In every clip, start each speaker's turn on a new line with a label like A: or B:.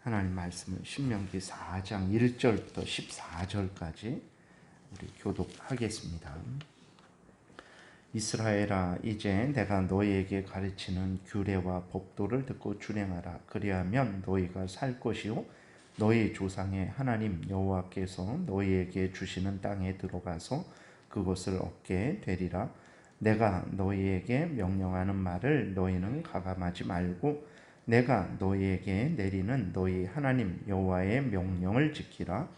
A: 하나님 말씀은 신명기 4장 1절부터 14절까지 우리 교독하겠습니다. 이스라엘아, 이제 내가 너희에게 가르치는 규례와 법도를 듣고 준행하라. 그리하면 너희가 살 것이요 너희 조상의 하나님 여호와께서 너희에게 주시는 땅에 들어가서 그것을 얻게 되리라. 내가 너희에게 명령하는 말을 너희는 가감하지 말고 내가 너희에게 내리는 너희 하나님 여호와의 명령을 지키라.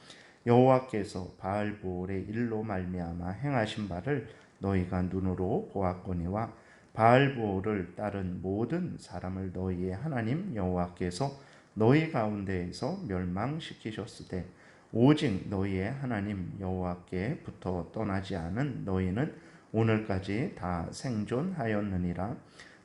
A: 여호와께서 바알보올의 일로 말미암아 행하신 바를 너희가 눈으로 보았거니와 바알보올을 따른 모든 사람을 너희의 하나님 여호와께서 너희 가운데에서 멸망시키셨으되 오직 너희의 하나님 여호와께부터 떠나지 않은 너희는 오늘까지 다 생존하였느니라.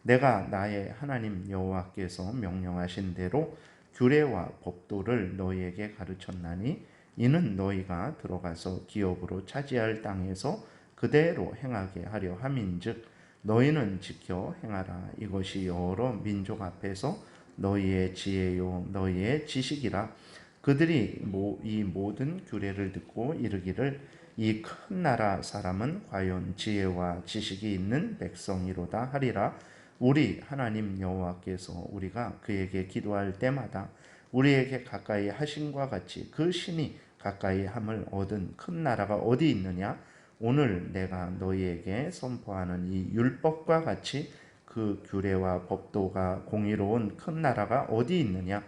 A: 내가 나의 하나님 여호와께서 명령하신 대로 규례와 법도를 너희에게 가르쳤나니 이는 너희가 들어가서 기업으로 차지할 땅에서 그대로 행하게 하려 함인즉 너희는 지켜 행하라. 이것이 여러 민족 앞에서 너희의 지혜요 너희의 지식이라. 그들이 이 모든 규례를 듣고 이르기를 이 큰 나라 사람은 과연 지혜와 지식이 있는 백성이로다 하리라. 우리 하나님 여호와께서 우리가 그에게 기도할 때마다 우리에게 가까이 하심과 같이 그 신이 가까이 함을 얻은 큰 나라가 어디 있느냐? 오늘 내가 너희에게 선포하는 이 율법과 같이 그 규례와 법도가 공의로운 큰 나라가 어디 있느냐?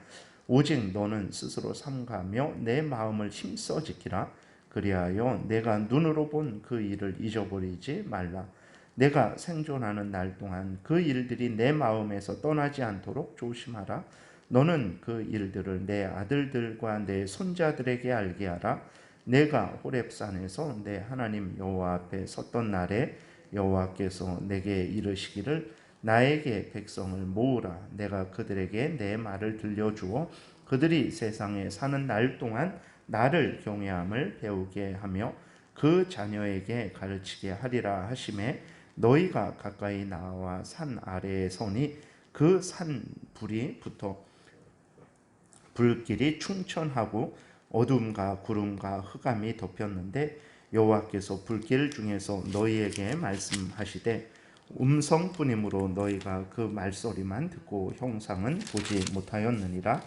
A: 오직 너는 스스로 삼가며 내 마음을 힘써 지키라. 그리하여 내가 눈으로 본 그 일을 잊어버리지 말라. 내가 생존하는 날 동안 그 일들이 내 마음에서 떠나지 않도록 조심하라. 너는 그 일들을 내 아들들과 내 손자들에게 알게 하라. 내가 호렙산에서 내 하나님 여호와 앞에 섰던 날에 여호와께서 내게 이르시기를 나에게 백성을 모으라. 내가 그들에게 내 말을 들려주어 그들이 세상에 사는 날 동안 나를 경외함을 배우게 하며 그 자녀에게 가르치게 하리라 하심에 너희가 가까이 나와 산 아래에 서니 그 산 불이 붙어 불길이 충천하고 어둠과 구름과 흑암이 덮였는데 여호와께서 불길 중에서 너희에게 말씀하시되 음성뿐이므로 너희가 그 말소리만 듣고 형상은 보지 못하였느니라.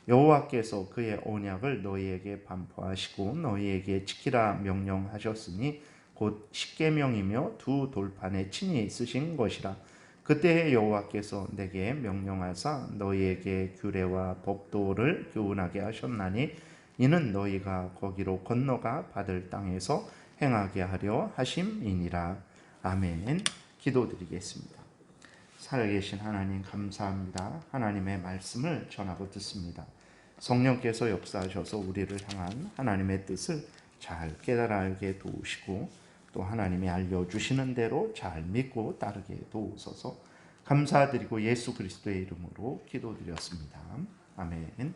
A: 여호와께서 그의 언약을 너희에게 반포하시고 너희에게 지키라 명령하셨으니 곧 십계명이며 두 돌판에 친히 쓰신 것이라. 그때에 여호와께서 내게 명령하사 너희에게 규례와 법도를 교훈하게 하셨나니 이는 너희가 거기로 건너가 받을 땅에서 행하게 하려 하심이니라. 아멘. 기도드리겠습니다. 살아계신 하나님 감사합니다. 하나님의 말씀을 전하고 듣습니다. 성령께서 역사하셔서 우리를 향한 하나님의 뜻을 잘 깨달아 알게 도우시고 또 하나님이 알려주시는 대로 잘 믿고 따르게 도우소서. 감사드리고 예수 그리스도의 이름으로 기도드렸습니다. 아멘.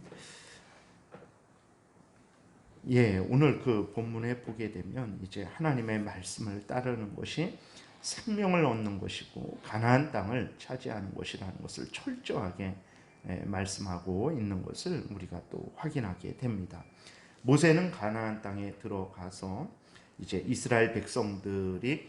A: 오늘 그 본문에 보게 되면 이제 하나님의 말씀을 따르는 것이 생명을 얻는 것이고 가나안 땅을 차지하는 것이라는 것을 철저하게 말씀하고 있는 것을 우리가 또 확인하게 됩니다. 모세는 가나안 땅에 들어가서 이제 이스라엘 백성들이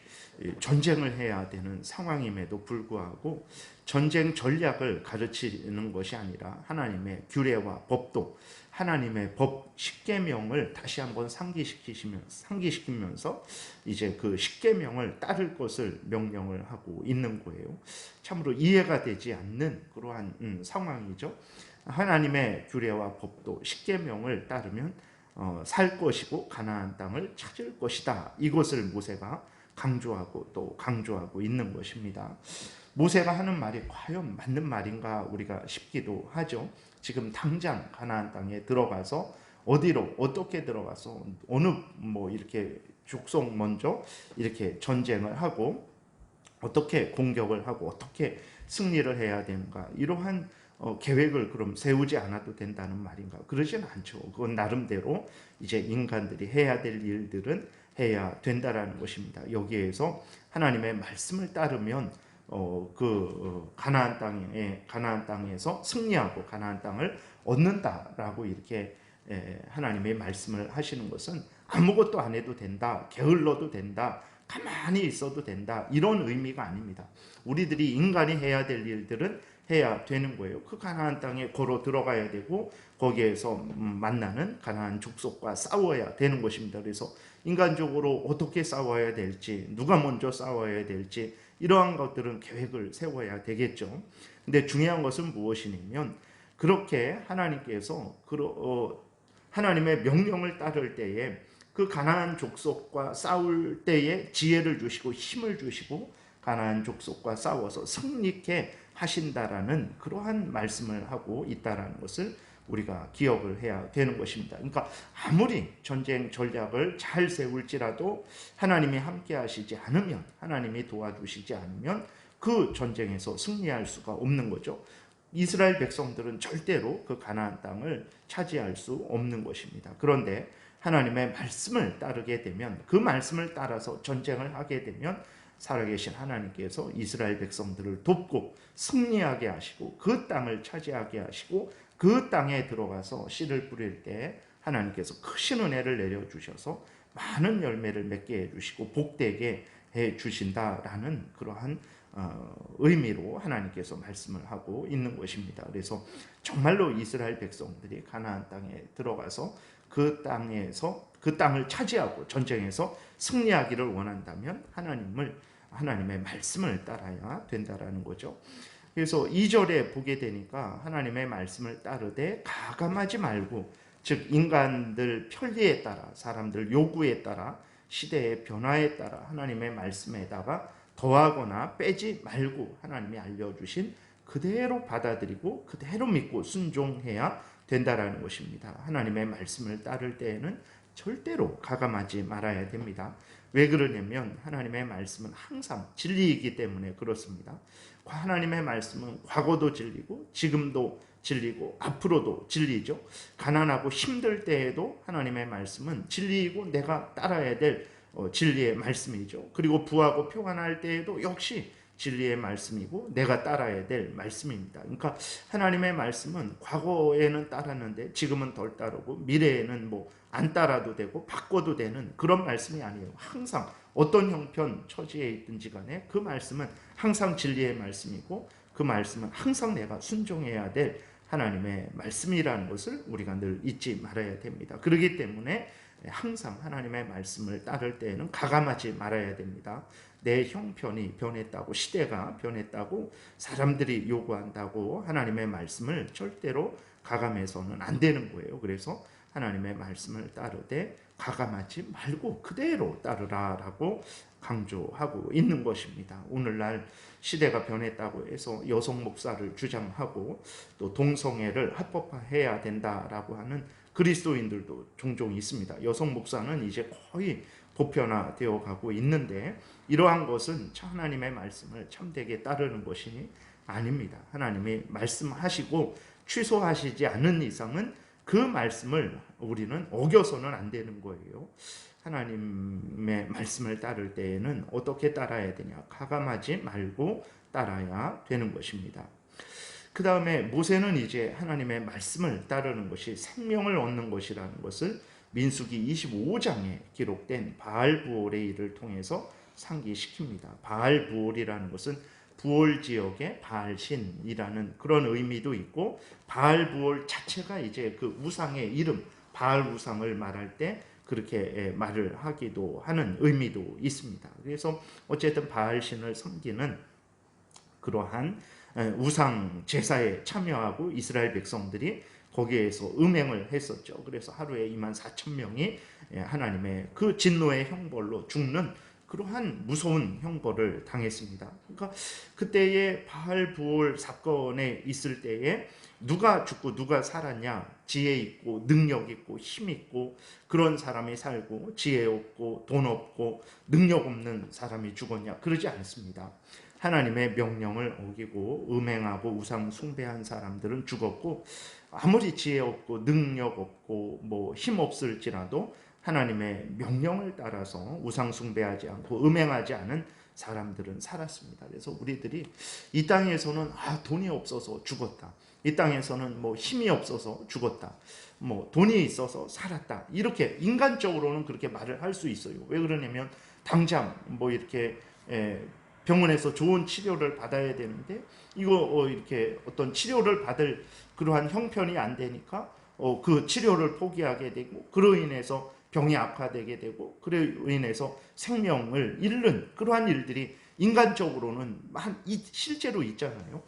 A: 전쟁을 해야 되는 상황임에도 불구하고 전쟁 전략을 가르치는 것이 아니라 하나님의 규례와 법도 하나님의 법 십계명을 다시 한번 상기시키면서 이제 그 십계명을 따를 것을 명령을 하고 있는 거예요. 참으로 이해가 되지 않는 그러한 상황이죠. 하나님의 규례와 법도 십계명을 따르면 살 것이고 가나안 땅을 찾을 것이다. 이것을 모세가 강조하고 또 강조하고 있는 것입니다. 모세가 하는 말이 과연 맞는 말인가 우리가 싶기도 하죠. 지금 당장 가나안 땅에 들어가서 어디로 어떻게 들어가서 어느 이렇게 족속 먼저 이렇게 전쟁을 하고 어떻게 공격을 하고 어떻게 승리를 해야 되는가 이러한 계획을 그럼 세우지 않아도 된다는 말인가? 그러진 않죠. 그건 나름대로 이제 인간들이 해야 될 일들은 해야 된다라는 것입니다. 여기에서 하나님의 말씀을 따르면 가나안 땅에서 승리하고 가나안 땅을 얻는다라고 이렇게 하나님의 말씀을 하시는 것은 아무것도 안 해도 된다, 게을러도 된다, 가만히 있어도 된다, 이런 의미가 아닙니다. 우리들이 인간이 해야 될 일들은 해야 되는 거예요. 그 가나안 땅에 걸어 들어가야 되고 거기에서 만나는 가나안 족속과 싸워야 되는 것입니다. 그래서 인간적으로 어떻게 싸워야 될지, 누가 먼저 싸워야 될지, 이러한 것들은 계획을 세워야 되겠죠. 근데 중요한 것은 무엇이냐면, 그렇게 하나님께서 하나님의 명령을 따를 때에 그 가나안 족속과 싸울 때에 지혜를 주시고 힘을 주시고 가나안 족속과 싸워서 승리케 하신다라는 그러한 말씀을 하고 있다라는 것을 우리가 기억을 해야 되는 것입니다. 그러니까 아무리 전쟁 전략을 잘 세울지라도 하나님이 함께 하시지 않으면, 하나님이 도와주시지 않으면 그 전쟁에서 승리할 수가 없는 거죠. 이스라엘 백성들은 절대로 그 가나안 땅을 차지할 수 없는 것입니다. 그런데 하나님의 말씀을 따르게 되면, 그 말씀을 따라서 전쟁을 하게 되면 살아계신 하나님께서 이스라엘 백성들을 돕고 승리하게 하시고 그 땅을 차지하게 하시고 그 땅에 들어가서 씨를 뿌릴 때 하나님께서 크신 은혜를 내려주셔서 많은 열매를 맺게 해주시고 복되게 해주신다라는 그러한 의미로 하나님께서 말씀을 하고 있는 것입니다. 그래서 정말로 이스라엘 백성들이 가나안 땅에 들어가서 그 땅을 차지하고 전쟁에서 승리하기를 원한다면 하나님의 말씀을 따라야 된다라는 거죠. 그래서 2절에 보게 되니까 하나님의 말씀을 따르되 가감하지 말고, 즉 인간들 편리에 따라, 사람들 요구에 따라, 시대의 변화에 따라 하나님의 말씀에다가 더하거나 빼지 말고 하나님이 알려주신 그대로 받아들이고 그대로 믿고 순종해야 된다라는 것입니다. 하나님의 말씀을 따를 때에는 절대로 가감하지 말아야 됩니다. 왜 그러냐면 하나님의 말씀은 항상 진리이기 때문에 그렇습니다. 하나님의 말씀은 과거도 진리고 지금도 진리고 앞으로도 진리죠. 가난하고 힘들 때에도 하나님의 말씀은 진리이고 내가 따라야 될 진리의 말씀이죠. 그리고 부하고 평안할 때에도 역시 진리의 말씀이고 내가 따라야 될 말씀입니다. 그러니까 하나님의 말씀은 과거에는 따랐는데 지금은 덜 따르고 미래에는 안 따라도 되고 바꿔도 되는 그런 말씀이 아니에요. 항상 어떤 형편 처지에 있든지 간에 그 말씀은 항상 진리의 말씀이고 그 말씀은 항상 내가 순종해야 될 하나님의 말씀이라는 것을 우리가 늘 잊지 말아야 됩니다. 그렇기 때문에 항상 하나님의 말씀을 따를 때에는 가감하지 말아야 됩니다. 내 형편이 변했다고, 시대가 변했다고, 사람들이 요구한다고 하나님의 말씀을 절대로 가감해서는 안 되는 거예요. 그래서 하나님의 말씀을 따르되 가감하지 말고 그대로 따르라라고 강조하고 있는 것입니다. 오늘날 시대가 변했다고 해서 여성 목사를 주장하고 또 동성애를 합법화해야 된다라고 하는 그리스도인들도 종종 있습니다. 여성 목사는 이제 거의 보편화되어 가고 있는데 이러한 것은 하나님의 말씀을 참되게 따르는 것이 아닙니다. 하나님이 말씀하시고 취소하시지 않은 이상은 그 말씀을 우리는 어겨서는 안 되는 거예요. 하나님의 말씀을 따를 때에는 어떻게 따라야 되냐? 가감하지 말고 따라야 되는 것입니다. 그 다음에 모세는 이제 하나님의 말씀을 따르는 것이 생명을 얻는 것이라는 것을 민수기 25장에 기록된 바알부올의 일을 통해서 상기시킵니다. 바알부올이라는 것은 부올 지역의 바알신이라는 그런 의미도 있고, 바알부올 자체가 이제 그 우상의 이름, 바알 우상을 말할 때 그렇게 말을 하기도 하는 의미도 있습니다. 그래서 어쨌든 바알신을 섬기는 그러한 우상 제사에 참여하고 이스라엘 백성들이 거기에서 음행을 했었죠. 그래서 하루에 24,000명이 하나님의 그 진노의 형벌로 죽는 그러한 무서운 형벌을 당했습니다. 그러니까 그때의 바알부올 사건에 있을 때에 누가 죽고 누가 살았냐? 지혜 있고 능력 있고 힘 있고 그런 사람이 살고 지혜 없고 돈 없고 능력 없는 사람이 죽었냐? 그러지 않습니다. 하나님의 명령을 어기고 음행하고 우상 숭배한 사람들은 죽었고, 아무리 지혜 없고 능력 없고 힘 없을지라도 하나님의 명령을 따라서 우상 숭배하지 않고 음행하지 않은 사람들은 살았습니다. 그래서 우리들이 이 땅에서는 돈이 없어서 죽었다, 이 땅에서는 뭐 힘이 없어서 죽었다, 뭐 돈이 있어서 살았다, 이렇게 인간적으로는 그렇게 말을 할 수 있어요. 왜 그러냐면 당장 뭐 이렇게 병원에서 좋은 치료를 받아야 되는데 이거 이렇게 어떤 치료를 받을 그러한 형편이 안 되니까 그 치료를 포기하게 되고, 그로 인해서 병이 악화되게 되고, 그로 인해서 생명을 잃는 그러한 일들이 인간적으로는 실제로 있잖아요.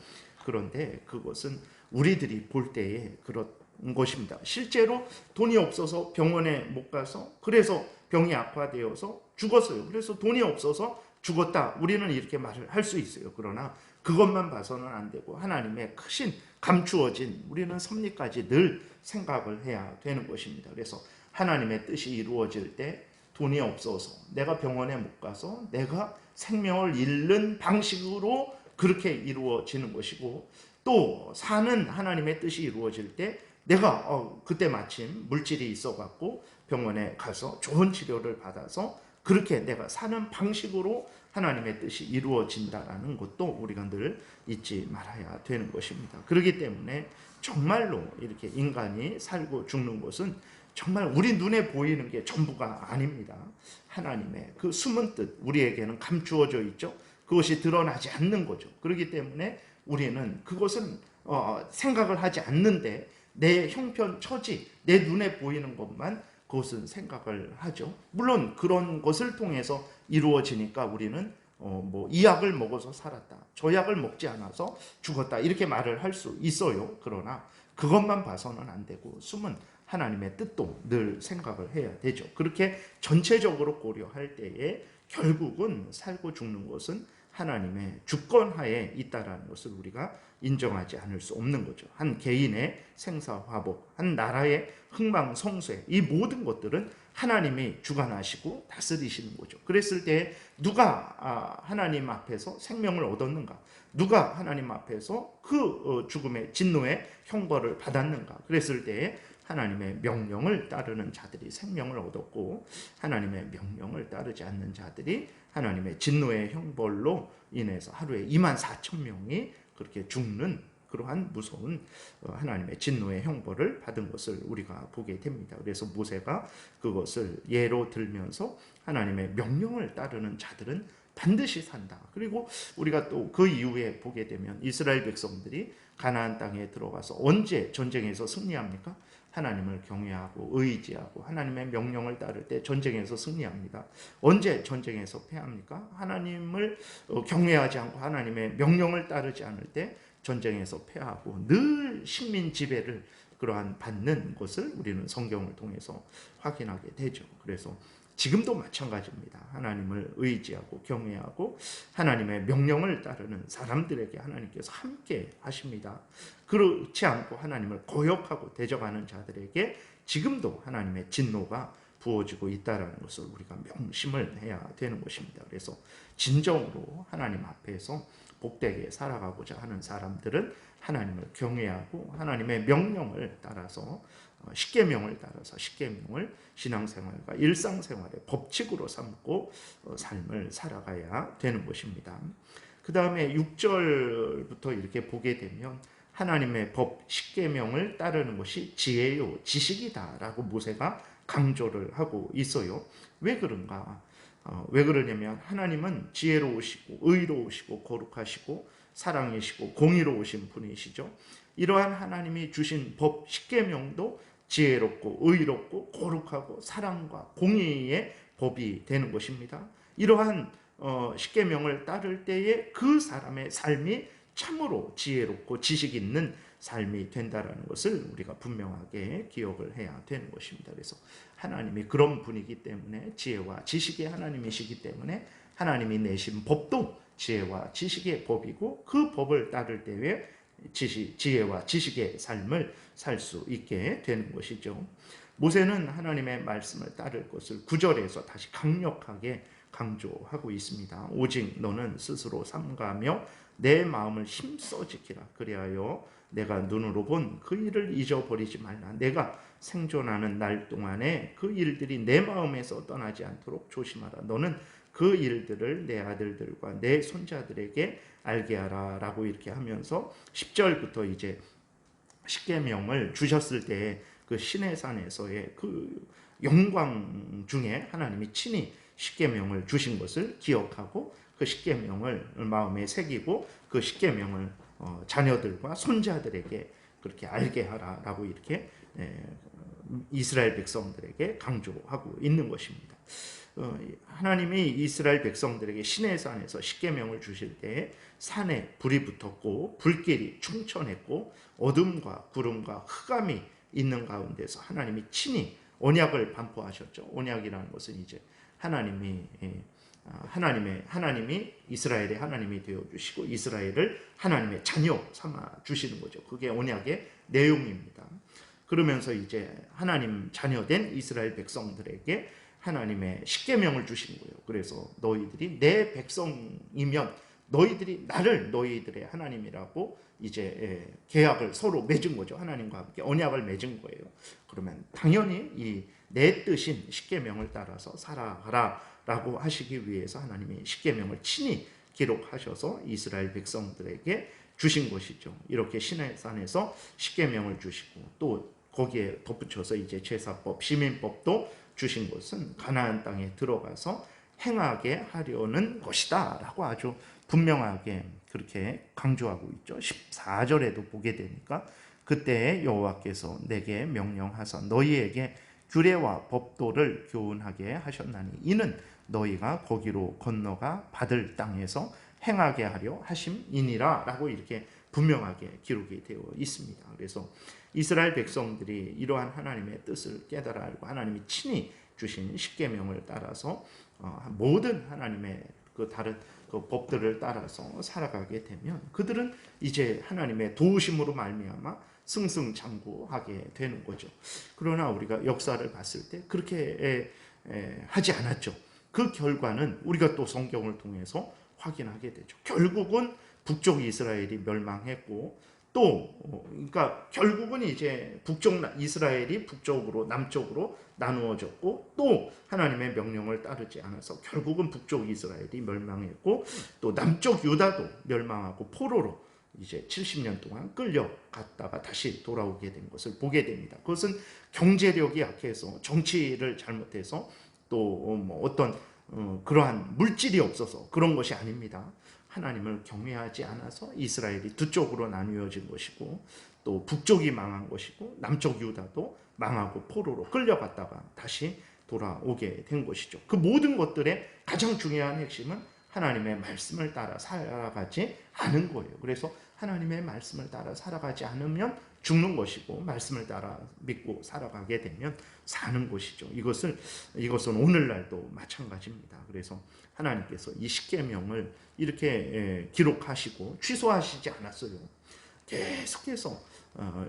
A: 그런데 그것은 우리들이 볼 때에 그런 것입니다. 실제로 돈이 없어서 병원에 못 가서 그래서 병이 악화되어서 죽었어요. 그래서 돈이 없어서 죽었다, 우리는 이렇게 말을 할 수 있어요. 그러나 그것만 봐서는 안 되고 하나님의 크신 감추어진 우리는 섭리까지 늘 생각을 해야 되는 것입니다. 그래서 하나님의 뜻이 이루어질 때 돈이 없어서 내가 병원에 못 가서 내가 생명을 잃는 방식으로 그렇게 이루어지는 것이고, 또 사는 하나님의 뜻이 이루어질 때 내가 그때 마침 물질이 있어 갖고 병원에 가서 좋은 치료를 받아서 그렇게 내가 사는 방식으로 하나님의 뜻이 이루어진다라는 것도 우리가 늘 잊지 말아야 되는 것입니다. 그렇기 때문에 정말로 이렇게 인간이 살고 죽는 것은 정말 우리 눈에 보이는 게 전부가 아닙니다. 하나님의 그 숨은 뜻 우리에게는 감추어져 있죠. 그것이 드러나지 않는 거죠. 그렇기 때문에 우리는 그것은 생각을 하지 않는데 내 형편 처지, 내 눈에 보이는 것만 그것은 생각을 하죠. 물론 그런 것을 통해서 이루어지니까 우리는 이 약을 먹어서 살았다, 저 약을 먹지 않아서 죽었다, 이렇게 말을 할 수 있어요. 그러나 그것만 봐서는 안 되고 숨은 하나님의 뜻도 늘 생각을 해야 되죠. 그렇게 전체적으로 고려할 때에 결국은 살고 죽는 것은 하나님의 주권하에 있다라는 것을 우리가 인정하지 않을 수 없는 거죠. 한 개인의 생사화복, 한 나라의 흥망성쇠, 이 모든 것들은 하나님이 주관하시고 다스리시는 거죠. 그랬을 때 누가 하나님 앞에서 생명을 얻었는가? 누가 하나님 앞에서 그 죽음의 진노의 형벌을 받았는가? 그랬을 때에 하나님의 명령을 따르는 자들이 생명을 얻었고, 하나님의 명령을 따르지 않는 자들이 하나님의 진노의 형벌로 인해서 하루에 24,000명이 그렇게 죽는 그러한 무서운 하나님의 진노의 형벌을 받은 것을 우리가 보게 됩니다. 그래서 모세가 그것을 예로 들면서 하나님의 명령을 따르는 자들은 반드시 산다. 그리고 우리가 또 그 이후에 보게 되면 이스라엘 백성들이 가나안 땅에 들어가서 언제 전쟁에서 승리합니까? 하나님을 경외하고 의지하고 하나님의 명령을 따를 때 전쟁에서 승리합니다. 언제 전쟁에서 패합니까? 하나님을 경외하지 않고 하나님의 명령을 따르지 않을 때 전쟁에서 패하고 늘 식민 지배를 그러한 받는 것을 우리는 성경을 통해서 확인하게 되죠. 그래서 지금도 마찬가지입니다. 하나님을 의지하고 경외하고 하나님의 명령을 따르는 사람들에게 하나님께서 함께 하십니다. 그렇지 않고 하나님을 거역하고 대적하는 자들에게 지금도 하나님의 진노가 부어지고 있다는 것을 우리가 명심을 해야 되는 것입니다. 그래서 진정으로 하나님 앞에서 복되게 살아가고자 하는 사람들은 하나님을 경외하고 하나님의 명령을 따라서 십계명을 따라서 십계명을 신앙생활과 일상생활의 법칙으로 삼고 삶을 살아가야 되는 것입니다. 그 다음에 6절부터 이렇게 보게 되면 하나님의 법 십계명을 따르는 것이 지혜요 지식이다라고 모세가 강조를 하고 있어요. 왜 그런가? 왜 그러냐면 하나님은 지혜로우시고 의로우시고 거룩하시고 사랑이시고 공의로우신 분이시죠. 이러한 하나님이 주신 법 십계명도 지혜롭고 의롭고 거룩하고 사랑과 공의의 법이 되는 것입니다. 이러한 십계명을 따를 때에 그 사람의 삶이 참으로 지혜롭고 지식 있는 삶이 된다는 것을 우리가 분명하게 기억을 해야 되는 것입니다. 그래서 하나님이 그런 분이기 때문에 지혜와 지식의 하나님이시기 때문에 하나님이 내신 법도 지혜와 지식의 법이고 그 법을 따를 때에 지혜와 지식의 삶을 살 수 있게 되는 것이죠. 모세는 하나님의 말씀을 따를 것을 9절에서 다시 강력하게 강조하고 있습니다. 오직 너는 스스로 삼가며 내 마음을 힘써 지키라. 그리하여 내가 눈으로 본 그 일을 잊어버리지 말라. 내가 생존하는 날 동안에 그 일들이 내 마음에서 떠나지 않도록 조심하라. 너는 그 일들을 내 아들들과 내 손자들에게 알게 하라 라고 이렇게 하면서 10절부터 이제 십계명을 주셨을 때 그 시내산에서의 그 영광 중에 하나님이 친히 십계명을 주신 것을 기억하고 그 십계명을 마음에 새기고 그 십계명을 자녀들과 손자들에게 그렇게 알게 하라라고 이렇게 이스라엘 백성들에게 강조하고 있는 것입니다. 하나님이 이스라엘 백성들에게 시내산에서 십계명을 주실 때에 산에 불이 붙었고 불길이 충천했고 어둠과 구름과 흑암이 있는 가운데서 하나님이 친히 언약을 반포하셨죠. 언약이라는 것은 이제 하나님이 이스라엘의 하나님이 되어 주시고 이스라엘을 하나님의 자녀 삼아 주시는 거죠. 그게 언약의 내용입니다. 그러면서 이제 하나님 자녀된 이스라엘 백성들에게 하나님의 십계명을 주신 거예요. 그래서 너희들이 내 백성이면 너희들이 나를 너희들의 하나님이라고 이제 계약을 서로 맺은 거죠. 하나님과 함께 언약을 맺은 거예요. 그러면 당연히 이 내 뜻인 십계명을 따라서 살아가라라고 하시기 위해서 하나님이 십계명을 친히 기록하셔서 이스라엘 백성들에게 주신 것이죠. 이렇게 시내산에서 십계명을 주시고 또 거기에 덧붙여서 이제 제사법, 시민법도 주신 것은 가나안 땅에 들어가서 행하게 하려는 것이다 라고 아주 분명하게 그렇게 강조하고 있죠. 14절에도 보게 되니까 그때 여호와께서 내게 명령하사 너희에게 규례와 법도를 교훈하게 하셨나니 이는 너희가 거기로 건너가 받을 땅에서 행하게 하려 하심이니라 라고 이렇게 분명하게 기록이 되어 있습니다. 그래서 이스라엘 백성들이 이러한 하나님의 뜻을 깨달아 알고 하나님이 친히 주신 십계명을 따라서 모든 하나님의 그 다른 그 법들을 따라서 살아가게 되면 그들은 이제 하나님의 도우심으로 말미암아 승승장구하게 되는 거죠. 그러나 우리가 역사를 봤을 때 그렇게 하지 않았죠. 그 결과는 우리가 또 성경을 통해서 확인하게 되죠. 결국은 북쪽 이스라엘이 멸망했고 또 그러니까 결국은 이제 북쪽 이스라엘이 북쪽으로 남쪽으로 나누어졌고 또 하나님의 명령을 따르지 않아서 결국은 북쪽 이스라엘이 멸망했고 또 남쪽 유다도 멸망하고 포로로 이제 70년 동안 끌려갔다가 다시 돌아오게 된 것을 보게 됩니다. 그것은 경제력이 약해서 정치를 잘못해서 또 뭐 어떤 그러한 물질이 없어서 그런 것이 아닙니다. 하나님을 경외하지 않아서 이스라엘이 두 쪽으로 나뉘어진 것이고 또 북쪽이 망한 것이고 남쪽 유다도 망하고 포로로 끌려갔다가 다시 돌아오게 된 것이죠. 그 모든 것들의 가장 중요한 핵심은 하나님의 말씀을 따라 살아가지 않은 거예요. 그래서 하나님의 말씀을 따라 살아가지 않으면 죽는 것이고 말씀을 따라 믿고 살아가게 되면 사는 것이죠. 이것은 오늘날도 마찬가지입니다. 그래서 하나님께서 이 십계명을 이렇게 기록하시고 취소하시지 않았어요. 계속해서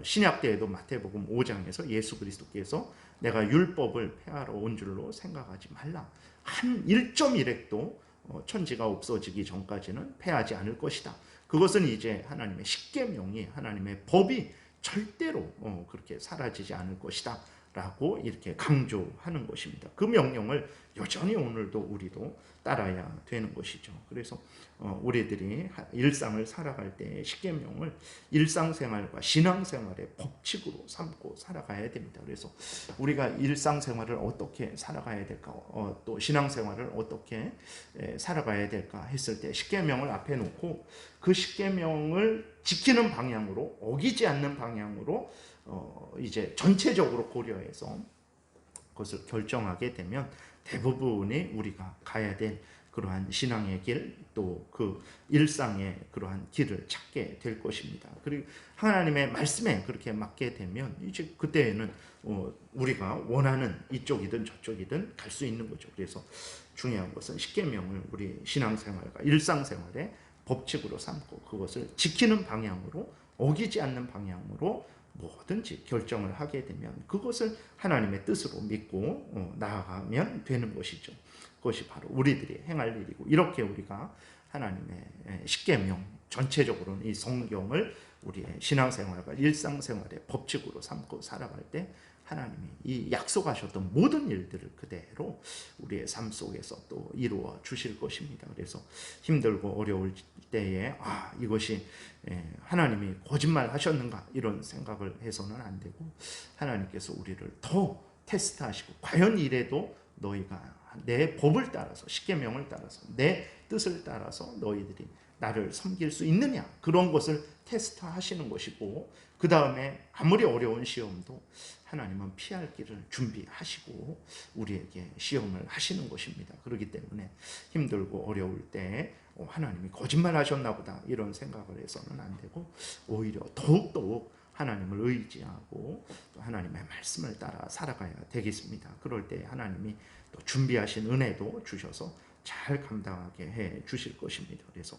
A: 신약 때에도 마태복음 5장에서 예수 그리스도께서 내가 율법을 폐하러 온 줄로 생각하지 말라. 한 1.1획도 천지가 없어지기 전까지는 폐하지 않을 것이다. 그것은 이제 하나님의 십계명이 하나님의 법이 절대로 그렇게 사라지지 않을 것이다 라고 이렇게 강조하는 것입니다. 그 명령을 여전히 오늘도 우리도 따라야 되는 것이죠. 그래서 우리들이 일상을 살아갈 때 십계명을 일상생활과 신앙생활의 법칙으로 삼고 살아가야 됩니다. 그래서 우리가 일상생활을 어떻게 살아가야 될까, 또 신앙생활을 어떻게 살아가야 될까 했을 때 십계명을 앞에 놓고 그 십계명을 지키는 방향으로, 어기지 않는 방향으로 이제 전체적으로 고려해서 그것을 결정하게 되면 대부분이 우리가 가야 될 그러한 신앙의 길, 또 그 일상의 그러한 길을 찾게 될 것입니다. 그리고 하나님의 말씀에 그렇게 맞게 되면 이제 그때에는 우리가 원하는 이쪽이든 저쪽이든 갈 수 있는 거죠. 그래서 중요한 것은 십계명을 우리 신앙생활과 일상생활의 법칙으로 삼고 그것을 지키는 방향으로, 어기지 않는 방향으로 뭐든지 결정을 하게 되면 그것을 하나님의 뜻으로 믿고 나아가면 되는 것이죠. 그것이 바로 우리들이 행할 일이고, 이렇게 우리가 하나님의 십계명, 전체적으로는 이 성경을 우리의 신앙생활과 일상생활의 법칙으로 삼고 살아갈 때 하나님이 이 약속하셨던 모든 일들을 그대로 우리의 삶 속에서 또 이루어 주실 것입니다. 그래서 힘들고 어려울 때에 이것이 하나님이 거짓말 하셨는가 이런 생각을 해서는 안 되고, 하나님께서 우리를 더 테스트하시고 과연 이래도 너희가 내 법을 따라서, 십계명을 따라서, 내 뜻을 따라서 너희들이 나를 섬길 수 있느냐, 그런 것을 테스트하시는 것이고, 그 다음에 아무리 어려운 시험도 하나님은 피할 길을 준비하시고 우리에게 시험을 하시는 것입니다. 그렇기 때문에 힘들고 어려울 때 하나님이 거짓말 하셨나 보다 이런 생각을 해서는 안 되고, 오히려 더욱더욱 하나님을 의지하고 또 하나님의 말씀을 따라 살아가야 되겠습니다. 그럴 때 하나님이 또 준비하신 은혜도 주셔서 잘 감당하게 해 주실 것입니다. 그래서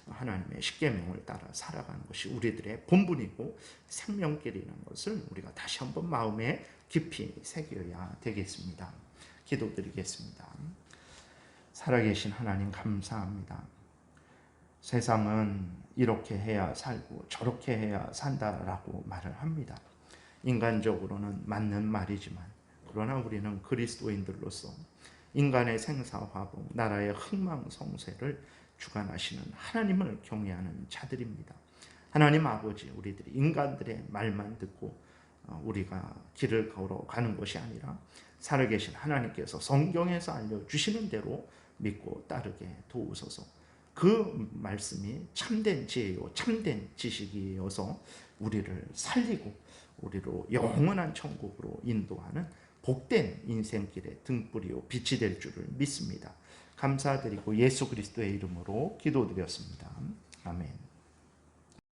A: 하나님의 십계명을 따라 살아가는 것이 우리들의 본분이고 생명길이라는 것을 우리가 다시 한번 마음에 깊이 새겨야 되겠습니다. 기도드리겠습니다. 살아계신 하나님, 감사합니다. 세상은 이렇게 해야 살고 저렇게 해야 산다라고 말을 합니다. 인간적으로는 맞는 말이지만, 그러나 우리는 그리스도인들로서 인간의 생사화복, 나라의 흥망성쇠를 주관하시는 하나님을 경외하는 자들입니다. 하나님 아버지, 우리들이 인간들의 말만 듣고 우리가 길을 걸어가는 것이 아니라 살아계신 하나님께서 성경에서 알려주시는 대로 믿고 따르게 도우소서. 그 말씀이 참된 지혜요 참된 지식이어서 우리를 살리고 우리로 영원한 천국으로 인도하는 복된 인생길의 등불이요 빛이 될 줄을 믿습니다. 감사드리고 예수 그리스도의 이름으로 기도드렸습니다. 아멘.